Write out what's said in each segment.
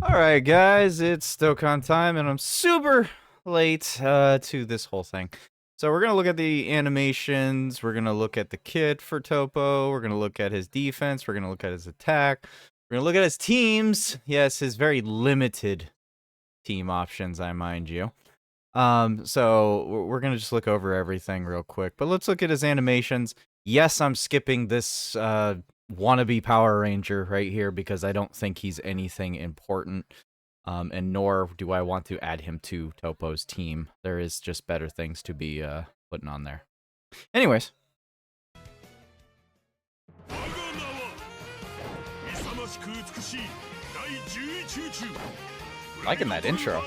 Alright guys, it's Dokkan time and I'm super late to this whole thing. So we're going to look at the animations, we're going to look at the kit for Toppo, we're going to look at his defense, we're going to look at his attack, we're going to look at his teams. Yes, his very limited team options, I mind you. So we're going to just look over everything real quick, but let's look at his animations. Yes, I'm skipping this wannabe Power Ranger right here because I don't think he's anything important. And nor do I want to add him to Toppo's team. There is just better things to be putting on there. Anyways. Liking that intro.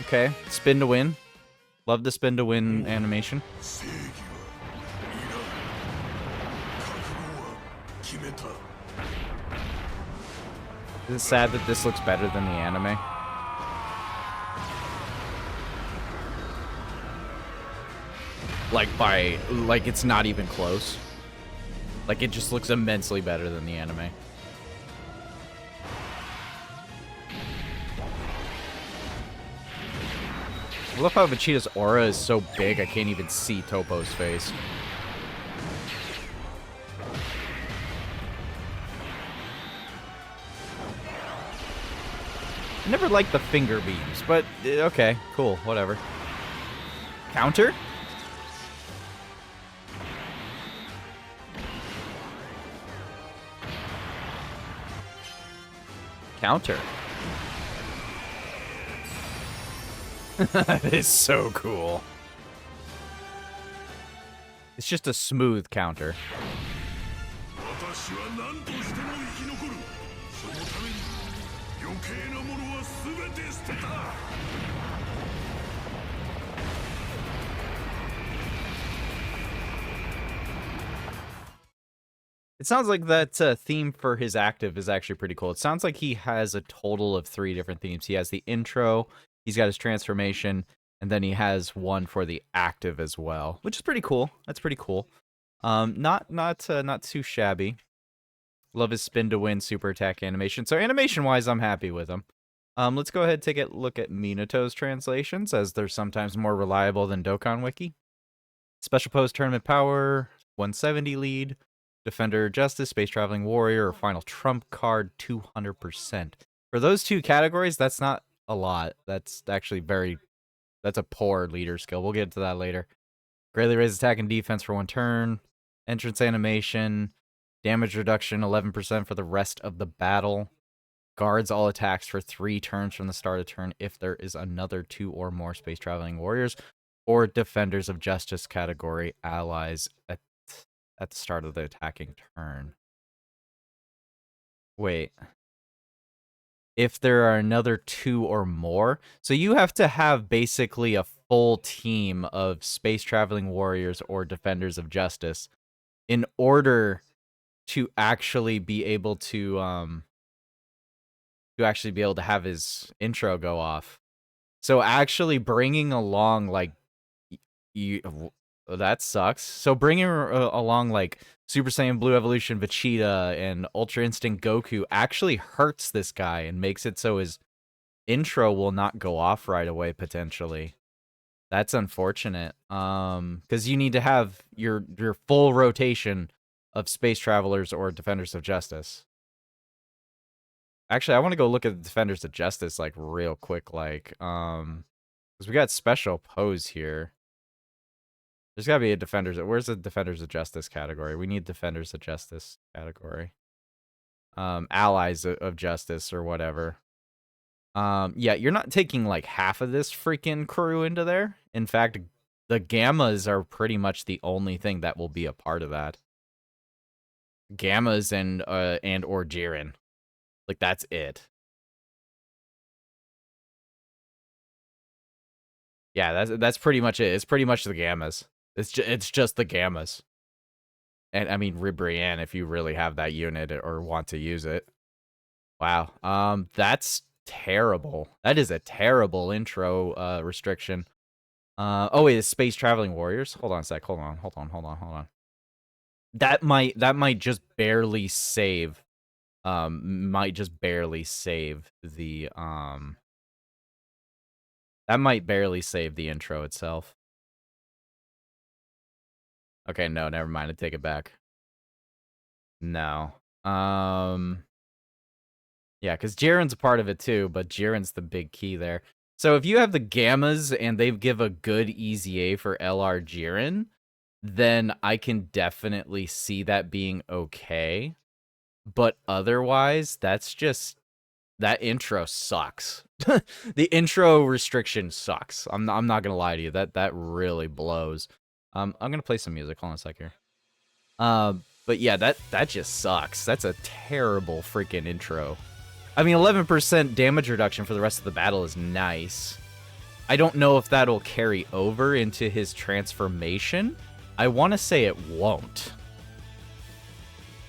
Okay, spin to win. Love the spin to win animation. It's sad that this looks better than the anime. Like it's not even close. Like it just looks immensely better than the anime. I love how Vegeta's aura is so big I can't even see Toppo's face. I never liked the finger beams, but okay, cool, whatever. Counter? Counter. That is so cool. It's just a smooth counter. It sounds like that theme for his active is actually pretty cool. It sounds like he has a total of 3 different themes. He has the intro, he's got his transformation, and then he has one for the active as well, which is pretty cool. That's pretty cool. Not too shabby. Love his spin to win super attack animation. So animation-wise, I'm happy with him. Let's go ahead and take a look at Minato's translations, as they're sometimes more reliable than Dokkan Wiki. Special pose tournament power, 170 lead. Defender Justice, Space Traveling Warrior, or Final Trump card, 200%. For those 2 categories, that's not a lot. That's actually that's a poor leader skill. We'll get to that later. Greatly raise attack and defense for 1 turn. Entrance animation. Damage reduction, 11% for the rest of the battle. Guards all attacks for 3 turns from the start of turn if there is another 2 or more Space Traveling Warriors or Defenders of Justice category allies at the start of the attacking turn. Wait. If there are another 2 or more, so you have to have basically a full team of Space Traveling Warriors or Defenders of Justice in order to actually be able to have his intro go off. So actually bringing along like that sucks. So bringing along like Super Saiyan Blue Evolution Vegeta and Ultra Instinct Goku actually hurts this guy and makes it so his intro will not go off right away potentially. That's unfortunate. Because you need to have your full rotation of Space Travelers or Defenders of Justice. Actually, I want to go look at the Defenders of Justice like real quick, like because we got special pose here. There's gotta be a Defenders. Where's the Defenders of Justice category? We need Defenders of Justice category. Allies of Justice or whatever. Yeah, you're not taking like half of this freaking crew into there. In fact, the Gammas are pretty much the only thing that will be a part of that. Gammas and or Jiren. Like that's it. Yeah, that's pretty much it. It's pretty much the Gammas. It's just the Gammas. And I mean, Ribrianne, if you really have that unit or want to use it. Wow. That's terrible. That is a terrible intro restriction. Oh wait, it's Space Traveling Warriors. Hold on a sec. Hold on. That might just barely save. Might just barely save the That might barely save the intro itself. Okay, no, never mind. I take it back. No. Yeah, because Jiren's a part of it too, but Jiren's the big key there. So if you have the Gammas and they give a good EZA for LR Jiren, then I can definitely see that being okay. But otherwise, that's just... That intro sucks. The intro restriction sucks. I'm not gonna lie to you. That really blows. I'm gonna play some music. Hold on a sec here. But yeah, that just sucks. That's a terrible freaking intro. I mean, 11% damage reduction for the rest of the battle is nice. I don't know if that'll carry over into his transformation. I want to say it won't.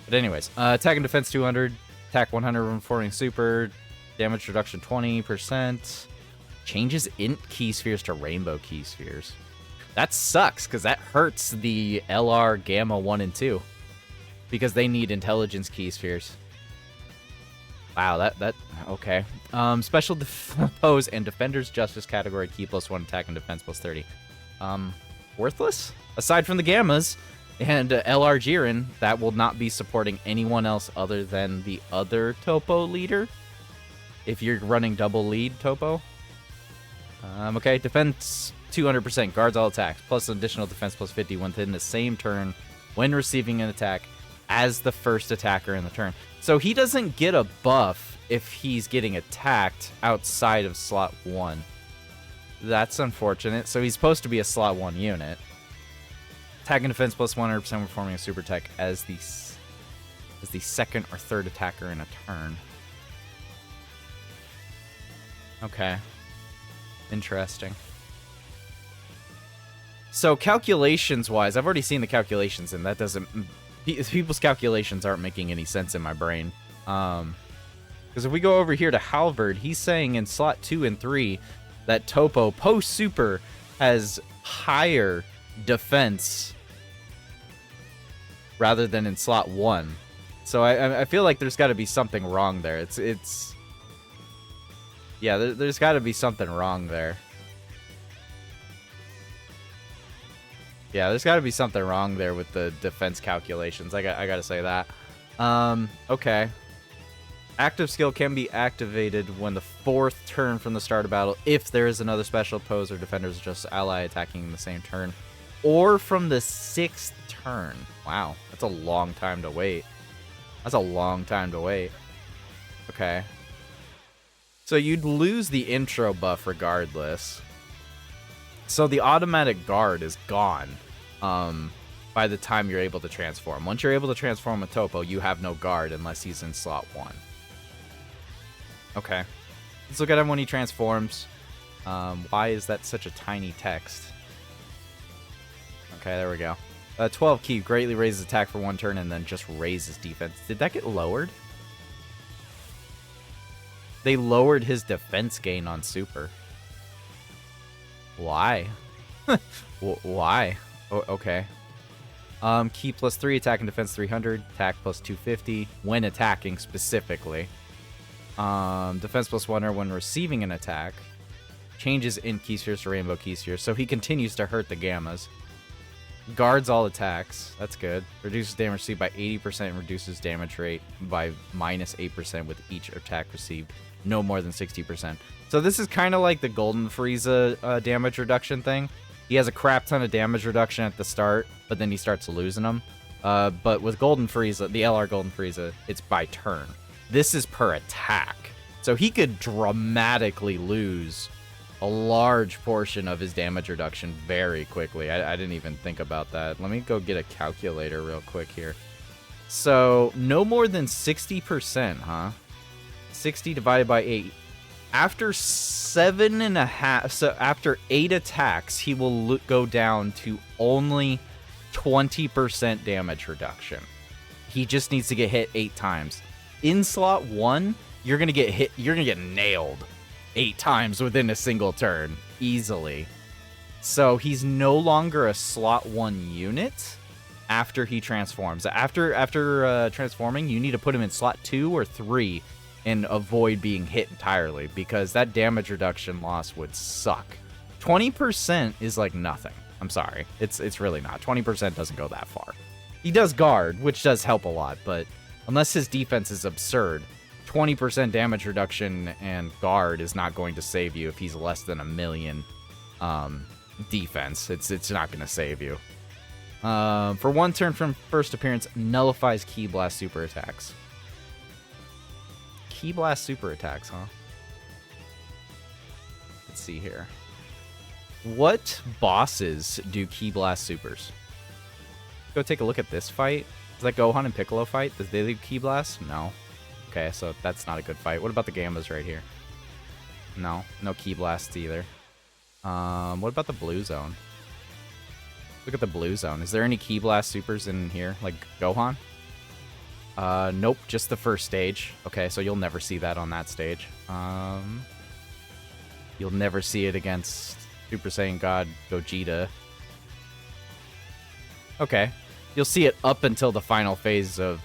But anyways, attack and defense 200, attack 100 when performing super, damage reduction 20%, changes int key spheres to rainbow key spheres. That sucks, because that hurts the LR Gamma 1 and 2. Because they need intelligence key spheres. Wow, that okay. Special pose and Defender's Justice category key +1 attack and defense +30. Worthless? Aside from the Gammas and LR Jiren, that will not be supporting anyone else other than the other Toppo leader. If you're running double lead Toppo. Okay, defense 200%, guards all attacks, plus additional defense +50 within the same turn when receiving an attack as the first attacker in the turn. So he doesn't get a buff if he's getting attacked outside of slot 1. That's unfortunate. So he's supposed to be a slot 1 unit. Attack and defense +100% performing a super attack as the second or third attacker in a turn. Okay. Interesting. So calculations-wise, I've already seen the calculations, and that doesn't... People's calculations aren't making any sense in my brain. Because if we go over here to Halvard, he's saying in slot 2 and 3 that Toppo, post-super, has higher defense rather than in slot 1. So I feel like there's got to be something wrong there. It's yeah, there's got to be something wrong there. Yeah, there's got to be something wrong there with the defense calculations. I got to say that. Okay. Active skill can be activated when the 4th turn from the start of battle if there is another special pose or defender's just ally attacking in the same turn, or from the 6th turn. Wow, that's a long time to wait. That's a long time to wait. Okay. So you'd lose the intro buff regardless. So the automatic guard is gone by the time you're able to transform. Once you're able to transform a Toppo, you have no guard unless he's in slot 1. Okay. Let's look at him when he transforms. Why is that such a tiny text? Okay, there we go. 12 key greatly raises attack for 1 turn and then just raises defense. Did that get lowered? They lowered his defense gain on super. Why? Why? Okay. Key +3, attack and defense 300, attack +250 when attacking specifically. Defense +1 when receiving an attack. Changes in key spheres to rainbow key spheres, so he continues to hurt the Gammas. Guards all attacks. That's good. Reduces damage received by 80% and reduces damage rate by -8% with each attack received. No more than 60%. So this is kind of like the Golden Frieza damage reduction thing. He has a crap ton of damage reduction at the start, but then he starts losing them. But with Golden Frieza, the LR Golden Frieza, it's by turn. This is per attack. So he could dramatically lose a large portion of his damage reduction very quickly. I didn't even think about that. Let me go get a calculator real quick here. So no more than 60%, huh? 60 divided by 8. After 7.5, so after 8 attacks, he will go down to only 20% damage reduction. He just needs to get hit 8 times. In slot 1, you're gonna get hit. You're gonna get nailed 8 times within a single turn, easily. So he's no longer a slot 1 unit after he transforms. After transforming, you need to put him in slot 2 or 3 and avoid being hit entirely, because that damage reduction loss would suck. 20% is like nothing. I'm sorry. It's really not. 20% doesn't go that far. He does guard, which does help a lot, but unless his defense is absurd, 20% damage reduction and guard is not going to save you if he's less than 1 million defense. It's not going to save you. For 1 turn from first appearance, nullifies Ki Blast super attacks. Ki Blast super attacks, huh? Let's see here. What bosses do Ki Blast supers? Go take a look at this fight. Is that Gohan and Piccolo fight? Does they leave Ki Blast? No. Okay, so that's not a good fight. What about the Gambas right here? No. No Ki Blasts either. What about the blue zone? Look at the blue zone. Is there any Ki Blast supers in here? Like Gohan? Nope, just the first stage. Okay, so you'll never see that on that stage. You'll never see it against Super Saiyan God Gogeta. Okay. You'll see it up until the final phase of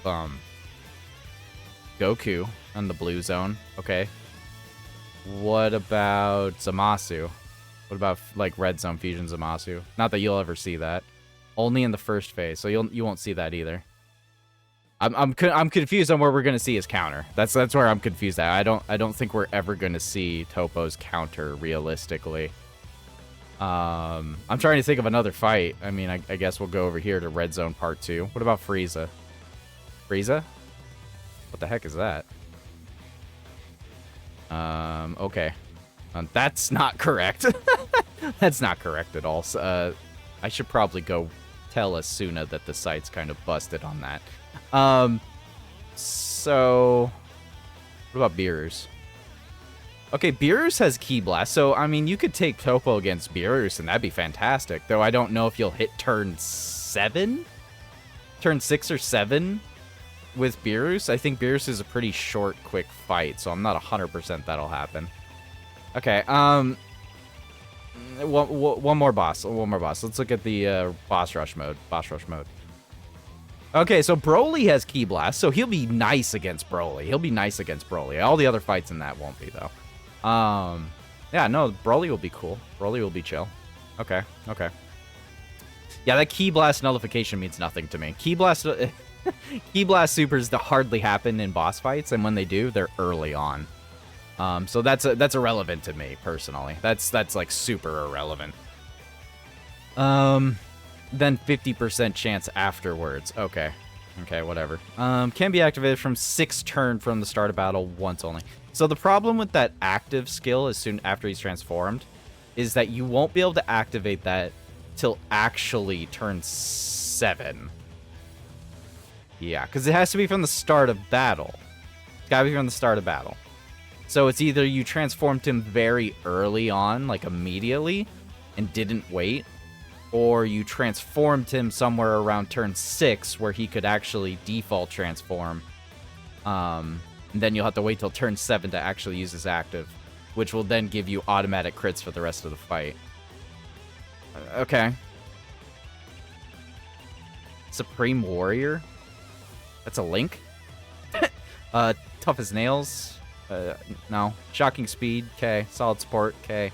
Goku on the blue zone. Okay. What about Zamasu? What about like red zone fusion Zamasu? Not that you'll ever see that. Only in the first phase, so you won't see that either. I'm confused on where we're gonna see his counter. That's where I'm confused at. I don't think we're ever gonna see Toppo's counter realistically. I'm trying to think of another fight. I mean, I guess we'll go over here to Red Zone Part 2. What about Frieza? Frieza? What the heck is that? Okay. That's not correct. That's not correct at all. So, I should probably go tell Asuna that the site's kind of busted on that. So... What about Beerus? Okay, Beerus has Ki Blast, so, I mean, you could take Toppo against Beerus, and that'd be fantastic. Though I don't know if you'll hit turn 7? Turn 6 or 7 with Beerus? I think Beerus is a pretty short, quick fight, so I'm not 100% that'll happen. Okay, one more boss. Let's look at the boss rush mode. Okay, so Broly has Ki Blast, so he'll be nice against Broly. All the other fights in that won't be, though. Yeah, no, Broly will be cool. Broly will be chill. Okay. Yeah, that Ki Blast nullification means nothing to me. Ki Blast supers hardly happen in boss fights, and when they do, they're early on. So that's irrelevant to me personally. That's like super irrelevant. Then 50% chance afterwards. Okay, whatever. Can be activated from 6 turn from the start of battle once only. So the problem with that active skill as soon after he's transformed is that you won't be able to activate that till actually turn 7. Yeah, because it has to be from the start of battle. It's gotta be from the start of battle. So it's either you transformed him very early on, like immediately, and didn't wait, or you transformed him somewhere around turn 6 where he could actually default transform. And then you'll have to wait till turn 7 to actually use his active, which will then give you automatic crits for the rest of the fight. Okay. Supreme Warrior? That's a Link? Tough as Nails? No. Shocking Speed? Okay. Solid Support? Okay.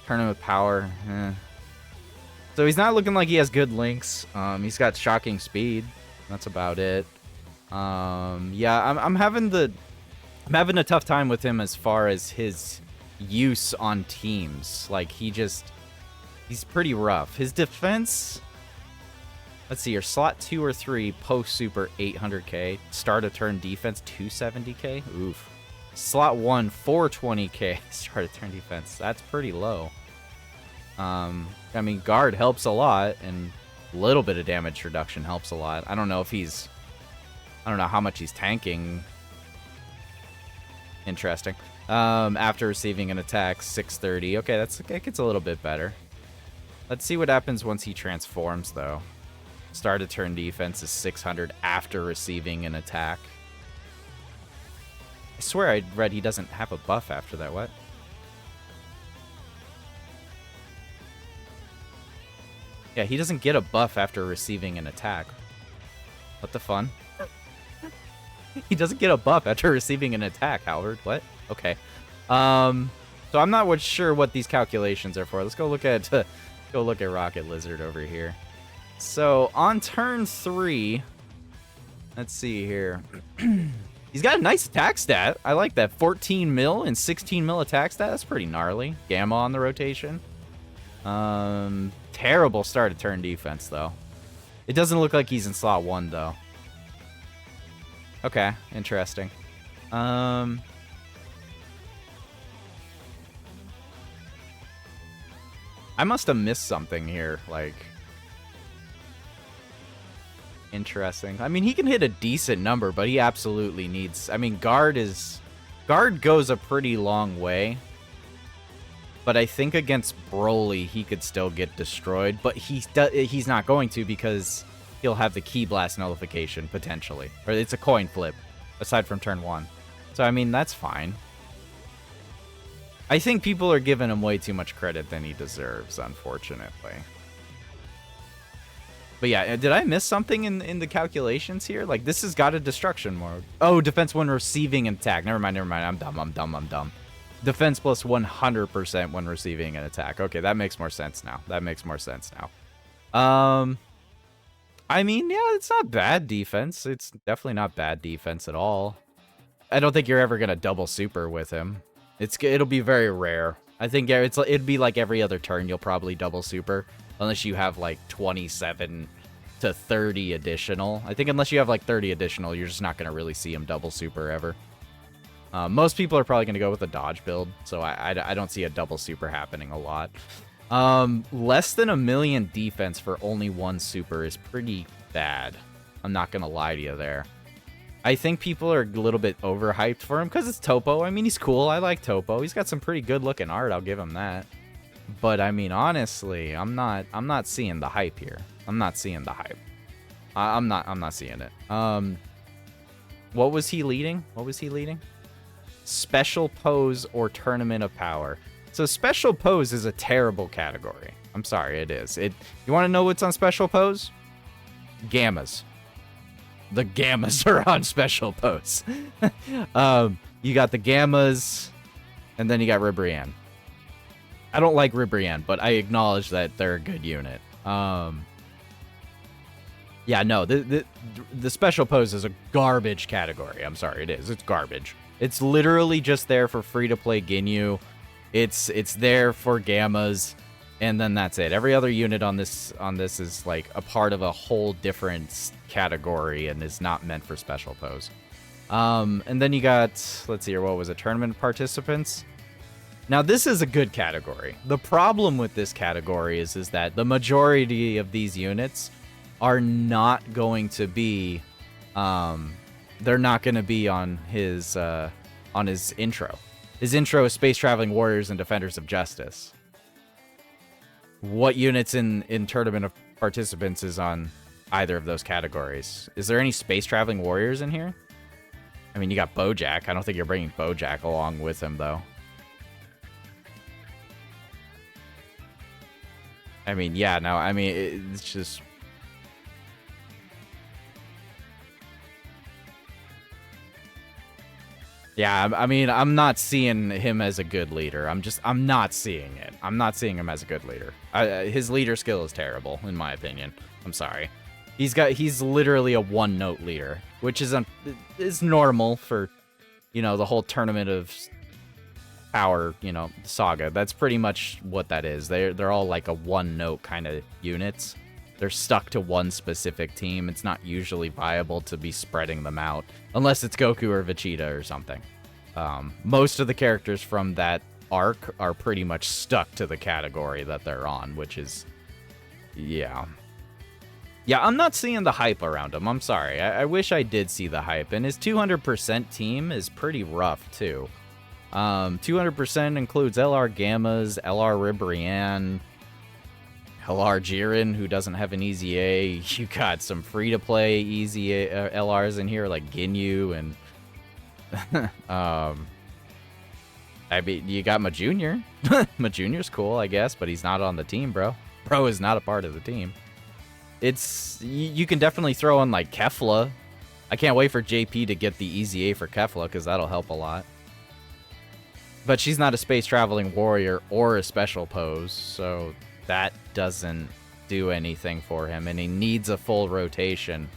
Tournament Power? So he's not looking like he has good links. He's got Shocking Speed. That's about it. Yeah, I'm having a tough time with him as far as his use on teams. Like, he's pretty rough. His defense, let's see here, slot 2 or 3, post super 800k, start a turn defense 270k. Oof. Slot 1 420k, start a turn defense. That's pretty low. I mean, guard helps a lot, and a little bit of damage reduction helps a lot. I don't know how much he's tanking. Interesting. After receiving an attack, 630. Okay, that gets a little bit better. Let's see what happens once he transforms, though. Start of turn defense is 600 after receiving an attack. I swear I read he doesn't have a buff after that. What? Yeah, he doesn't get a buff after receiving an attack. What the fun? He doesn't get a buff after receiving an attack, Howard. What? Okay. So I'm not sure what these calculations are for. Let's go look at Rocket Lizard over here. So on turn 3, let's see here. He's got a nice attack stat. I like that. 14 mil and 16 mil attack stat. That's pretty gnarly. Gamma on the rotation. Terrible start of turn defense, though. It doesn't look like he's in slot 1, though. Okay, interesting. I must have missed something here, like... Interesting. I mean, he can hit a decent number, but he absolutely needs... I mean, Guard goes a pretty long way. But I think against Broly, he could still get destroyed. But he's not going to because he'll have the Ki Blast nullification, potentially. Or it's a coin flip, aside from turn 1. So, I mean, that's fine. I think people are giving him way too much credit than he deserves, unfortunately. But yeah, did I miss something in the calculations here? Like, this has got a destruction mode. Oh, defense when receiving an attack. Never mind. I'm dumb. Defense plus 100% when receiving an attack. Okay, that makes more sense now. I mean, yeah, it's not bad defense. It's definitely not bad defense at all. I don't think you're ever going to double super with him. It'll be very rare. I think it'd be like every other turn you'll probably double super. Unless you have, like, 27 to 30 additional. I think unless you have, like, 30 additional, you're just not going to really see him double super ever. Most people are probably going to go with a dodge build, so I don't see a double super happening a lot. Less than 1 million defense for only 1 super is pretty bad. I'm not going to lie to you there. I think people are a little bit overhyped for him because it's Toppo. I mean, he's cool. I like Toppo. He's got some pretty good-looking art. I'll give him that. But I mean, honestly, I'm not seeing the hype here. I'm not seeing the hype. I'm not seeing it. What was he leading? Special Pose or Tournament of Power. So Special Pose is a terrible category. I'm sorry, it is. You want to know what's on Special Pose? Gammas. The Gammas are on Special Pose. You got the Gammas, and then you got Ribrianne. I don't like Ribrianne, but I acknowledge that they're a good unit. Yeah, no, the Special Pose is a garbage category. I'm sorry, it is. It's garbage. It's literally just there for free-to-play Ginyu. It's there for Gammas, and then that's it. Every other unit on this is like a part of a whole different category and is not meant for Special Pose. And then you got, let's see here, what was it? Tournament participants. Now, this is a good category. The problem with this category is that the majority of these units are not going to be, they're not going to be on his intro. His intro is Space Traveling Warriors and Defenders of Justice. What units in Tournament of Participants is on either of those categories? Is there any Space Traveling Warriors in here? I mean, you got Bojack. I don't think you're bringing Bojack along with him, though. I mean, yeah, no, I mean, it's just... Yeah, I mean, I'm not seeing him as a good leader. I'm not seeing it. I'm not seeing him as a good leader. His leader skill is terrible, in my opinion. I'm sorry. He's literally a one-note leader, which is normal for, you know, the whole Tournament of Power, you know, saga. That's pretty much what that is. They're all like a one-note kind of units. They're stuck to one specific team. It's not usually viable to be spreading them out, unless it's Goku or Vegeta or something. Most of the characters from that arc are pretty much stuck to the category that they're on, which is, yeah. Yeah, I'm not seeing the hype around him. I'm sorry. I wish I did see the hype. And his 200% team is pretty rough, too. 200% includes LR Gammas, LR Ribrianne. LR Jiren, who doesn't have an easy A. You got some free-to-play easy LRs in here, like Ginyu and... I mean, you got Ma Junior. Ma Junior's cool, I guess, but he's not on the team, bro. Bro is not a part of the team. It's... You can definitely throw in, like, Kefla. I can't wait for JP to get the easy A for Kefla, because that'll help a lot. But she's not a space-traveling warrior or a special pose, so that doesn't do anything for him, and he needs a full rotation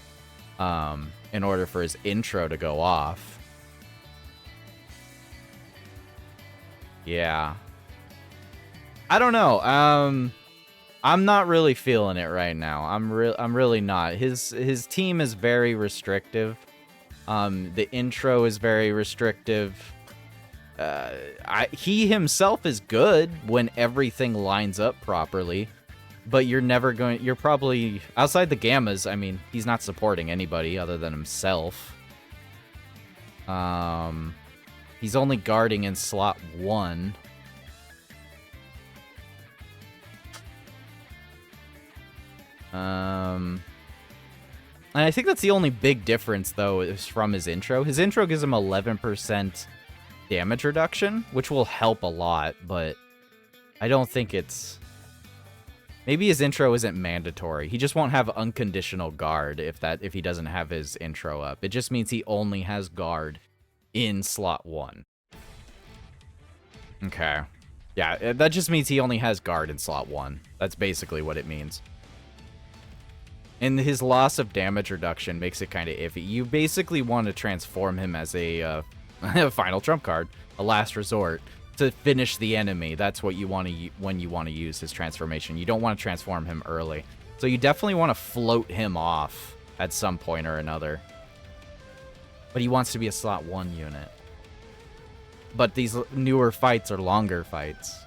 in order for his intro to go off. Yeah. I don't know. I'm not really feeling it right now. I'm really not. His team is very restrictive. The intro is very restrictive. He himself is good when everything lines up properly, but you're probably, outside the Gammas, I mean, he's not supporting anybody other than himself. He's only guarding in slot 1. And I think that's the only big difference, though, is from his intro. His intro gives him 11% damage reduction, which will help a lot, but I don't think it's... Maybe his intro isn't mandatory. He just won't have unconditional guard if he doesn't have his intro up. It just means he only has guard in slot 1. Okay. Yeah, that just means he only has guard in slot 1. That's basically what it means. And his loss of damage reduction makes it kind of iffy. You basically want to transform him as a final trump card, a last resort, to finish the enemy. That's what you want to when you want to use his transformation. You don't want to transform him early. So you definitely want to float him off at some point or another. But he wants to be a slot 1 unit. But these newer fights are longer fights.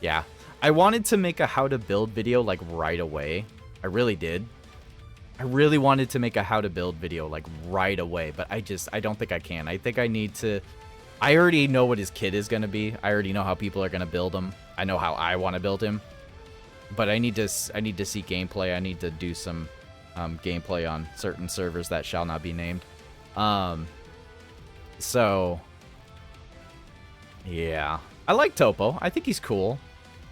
Yeah. I wanted to make a how to build video like right away. I really did. I really wanted to make a how to build video like right away, but I don't think I can. I think I need to... I already know what his kit is going to be. I already know how people are going to build him. I know how I want to build him. But I need to see gameplay. I need to do some gameplay on certain servers that shall not be named. So... yeah. I like Toppo. I think he's cool.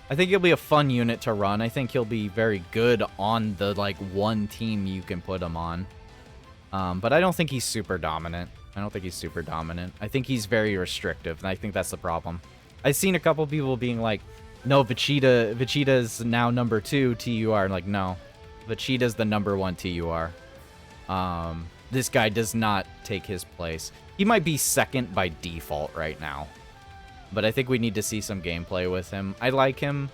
I think he'll be a fun unit to run. I think he'll be very good on the, like, one team you can put him on. But I don't think he's super dominant. I think he's very restrictive, and I think that's the problem. I've seen a couple people being like, no, Vegeta's now number 2 TUR. And like, no. Vegeta's the number 1 TUR. This guy does not take his place. He might be second by default right now. But I think we need to see some gameplay with him. I like him.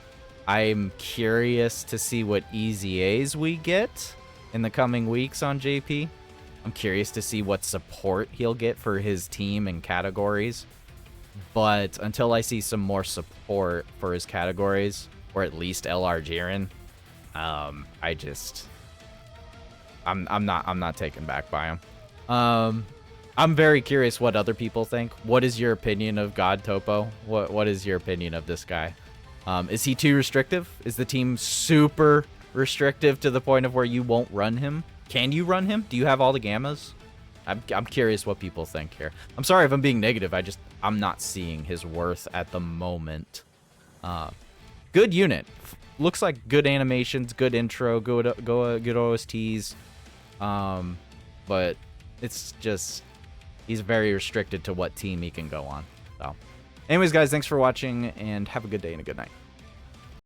I'm curious to see what easy A's we get in the coming weeks on JP. I'm curious to see what support he'll get for his team and categories. But until I see some more support for his categories, or at least LR Jiren, I'm not taken back by him. I'm very curious what other people think. What is your opinion of God Toppo? What is your opinion of this guy? Is he too restrictive? Is the team super restrictive to the point of where you won't run him? Can you run him? Do you have all the gammas? I'm curious what people think here. I'm sorry if I'm being negative. I'm not seeing his worth at the moment. Good unit. Looks like good animations, good intro, good OSTs. But it's just... he's very restricted to what team he can go on. So, anyways, guys, thanks for watching, and have a good day and a good night.